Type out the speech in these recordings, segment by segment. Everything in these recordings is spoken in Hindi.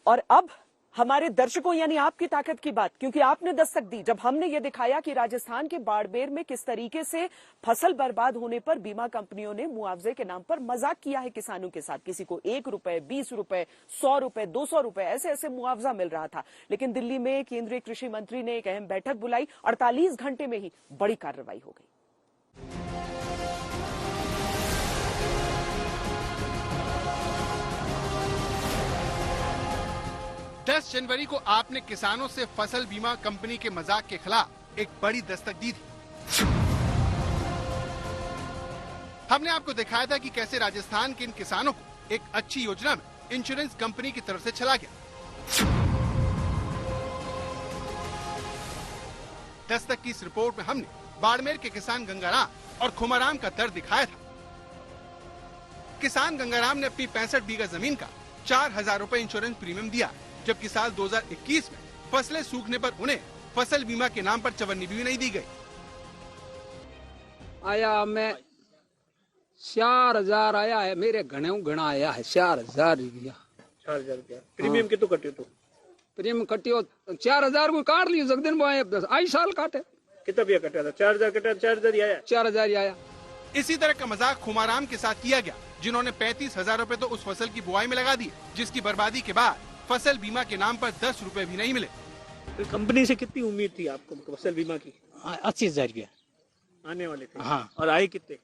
और अब हमारे दर्शकों यानी आपकी ताकत की बात, क्योंकि आपने दस्तक दी जब हमने ये दिखाया कि राजस्थान के बाड़मेर में किस तरीके से फसल बर्बाद होने पर बीमा कंपनियों ने मुआवजे के नाम पर मजाक किया है किसानों के साथ। किसी को 1 रुपए, 20 रुपए, 100 रुपए, 200 रुपए ऐसे ऐसे मुआवजा मिल रहा था। लेकिन दिल्ली में केंद्रीय कृषि मंत्री ने एक अहम बैठक बुलाई, 48 घंटे में ही बड़ी कार्रवाई हो गई। 10 जनवरी को आपने किसानों से फसल बीमा कंपनी के मजाक के खिलाफ एक बड़ी दस्तक दी थी। हमने आपको दिखाया था कि कैसे राजस्थान के इन किसानों को एक अच्छी योजना में इंश्योरेंस कंपनी की तरफ से चला गया। दस्तक की इस रिपोर्ट में हमने बाड़मेर के किसान गंगाराम और खुमाराम का दर्द दिखाया था। किसान गंगाराम ने अपनी 65 बीघा जमीन का 4000 रुपए इंश्योरेंस प्रीमियम दिया, जबकि साल 2021 में फसलें सूखने पर उन्हें फसल बीमा के नाम पर चवन्नी भी नहीं दी गई। आया मैं 4000 आया है, मेरे घना आया है 4000 रुपया। 4000 रुपया प्रीमियम कितो कटियो? तो प्रीमियम कटियो 4000 को काट लियो जगदिन भाई, आई साल काटे। कितना रुपया कटा था? 4000 कटा, 4000 ही आया। 4000 ही आया। इसी तरह का मजाक खुमाराम के साथ किया गया, जिन्होंने 35,000 रुपए तो उस फसल की बुआई में लगा दिए, जिसकी बर्बादी के बाद फसल बीमा के नाम पर 10 रुपए भी नहीं मिले। तो कंपनी से कितनी उम्मीद थी आपको फसल बीमा की? 80,000 रुपया आने वाले थे। हाँ। और आए कितने?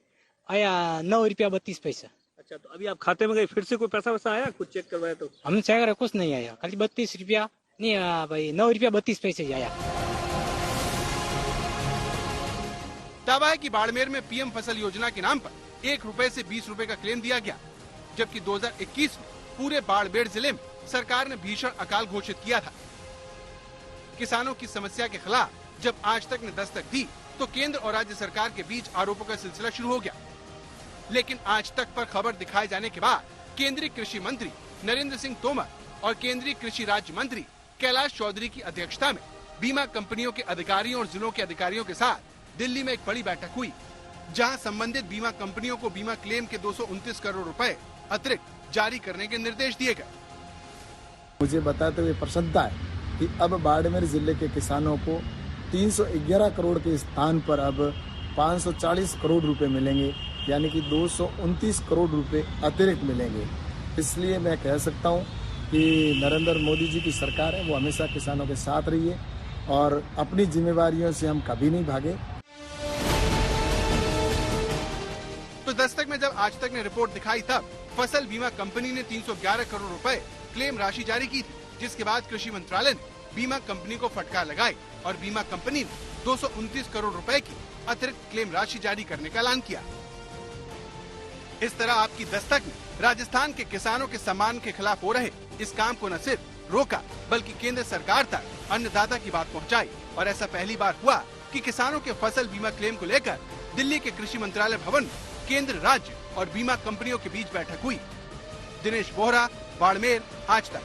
आया 9 रुपया 32 पैसा। अच्छा, तो अभी आप खाते में गए, फिर से कोई पैसा वैसा आया? कुछ चेक करवाया तो? हम चेक करा, कुछ नहीं आया, खाली 32 रुपया नहीं आया भाई, 9 रुपया 32 पैसे ही आया। दावा है कि बाड़मेर में पीएम फसल योजना के नाम पर 1 रुपए से 20 रुपए का क्लेम दिया गया, जबकि 2021 में पूरे बाड़मेर जिले में सरकार ने भीषण अकाल घोषित किया था। किसानों की समस्या के खिलाफ जब आज तक ने दस्तक दी, तो केंद्र और राज्य सरकार के बीच आरोपों का सिलसिला शुरू हो गया। लेकिन आज तक पर खबर दिखाए जाने के बाद केंद्रीय कृषि मंत्री नरेंद्र सिंह तोमर और केंद्रीय कृषि राज्य मंत्री कैलाश चौधरी की अध्यक्षता में बीमा कंपनियों के अधिकारियों और जिलों के अधिकारियों के साथ दिल्ली में एक बड़ी बैठक हुई, जहां संबंधित बीमा कंपनियों को बीमा क्लेम के 229 करोड़ रुपए अतिरिक्त जारी करने के निर्देश दिए गए। मुझे बताते हुए प्रसन्नता है कि अब बाड़मेर जिले के किसानों को 311 करोड़ के स्थान पर अब 540 करोड़ रुपए मिलेंगे, यानी कि 229 करोड़ रुपए अतिरिक्त मिलेंगे। इसलिए मैं कह सकता हूं कि नरेंद्र मोदी जी की सरकार है, वो हमेशा किसानों के साथ रही है और अपनी जिम्मेवारियों से हम कभी नहीं भागे। तो दस्तक में जब आज तक ने रिपोर्ट दिखाई, तब फसल बीमा कंपनी ने 311 करोड़ रुपए क्लेम राशि जारी की थी, जिसके बाद कृषि मंत्रालय ने बीमा कंपनी को फटकार लगाई और बीमा कंपनी ने 229 करोड़ रुपए की अतिरिक्त क्लेम राशि जारी करने का ऐलान किया। इस तरह आपकी दस्तक ने राजस्थान के किसानों के सम्मान के खिलाफ हो रहे इस काम को न सिर्फ रोका, बल्कि केंद्र सरकार तक अन्नदाता की बात पहुंचाई। और ऐसा पहली बार हुआ कि किसानों के फसल बीमा क्लेम को लेकर दिल्ली के कृषि मंत्रालय भवन में केंद्र, राज्य और बीमा कंपनियों के बीच बैठक हुई। दिनेश बोहरा, बाड़मेर, आज तक।